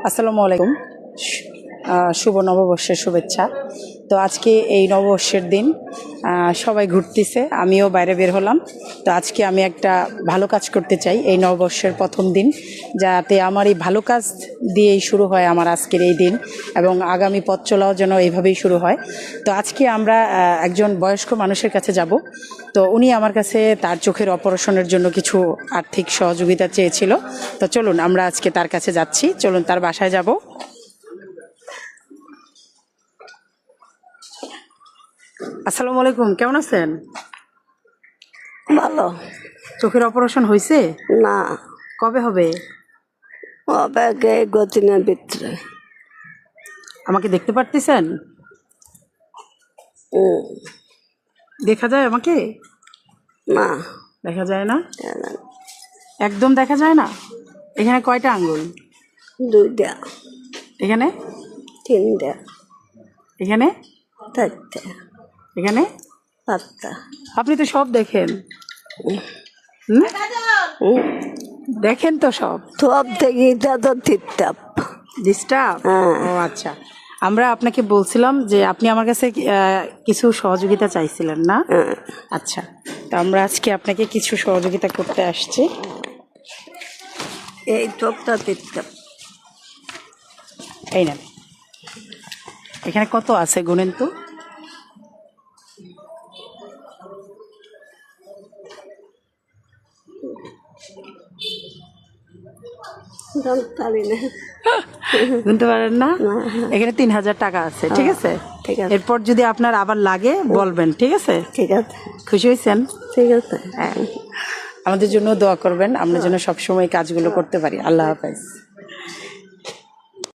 আসসালামু আলাইকুম। শুভ নববর্ষের শুভেচ্ছা। তো আজকে এই নববর্ষের দিন সবাই ঘুরতেছে, আমিও বাইরে বের হলাম। তো আজকে আমি একটা ভালো কাজ করতে চাই এই নববর্ষের প্রথম দিন, যাতে আমার এই ভালো কাজ দিয়েই শুরু হয় আমার আজকের এই দিন, এবং আগামী পথ চলাও যেন এইভাবেই শুরু হয়। তো আজকে আমরা একজন বয়স্ক মানুষের কাছে যাব। তো উনি আমার কাছে তার চোখের অপারেশনের জন্য কিছু আর্থিক সহযোগিতা চেয়েছিল। তো চলুন আমরা আজকে তার কাছে যাচ্ছি, চলুন তার বাসায় যাব। আসসালামু আলাইকুম, কেমন আছেন? ভালো চোখের অপারেশন হয়েছে? না, কবে হবে? হবে গতিনের ভিতরে। আমাকে দেখতে পারতেছেন? দেখা যায় আমাকে? না, দেখা যায় না, একদম দেখা যায় না। এখানে কয়টা আঙ্গুল? দুইটা, এখানে, তিনটা, এখানে, চারটা, এখানে। পাঁচটা। আপনি তো সব দেখেন। দেখেন তো সব। সব থেকে তো টিপটাপ ডিস্টার্ব? ও আচ্ছা। আমরা আপনাকে বলছিলাম যে আপনি আমার কাছে কিছু সহযোগিতা চাইছিলেন না? আচ্ছা, তো আমরা আজকে আপনাকে কিছু সহযোগিতা করতে আসছি। এই টপটা টিপটাপ। এই নেন, এখানে কত আছে গুনেন তো। গুনতে পারেন না? এখানে 3000 টাকা আছে, ঠিক আছে? ঠিক আছে, এরপর যদি আপনার আবার লাগে বলবেন, ঠিক আছে? ঠিক আছে, খুশি হয়েছেন? ঠিক আছে। হ্যাঁ, আমাদের জন্য দোয়া করবেন, আমরা যেন সবসময় কাজগুলো করতে পারি। আল্লাহ হাফেজ।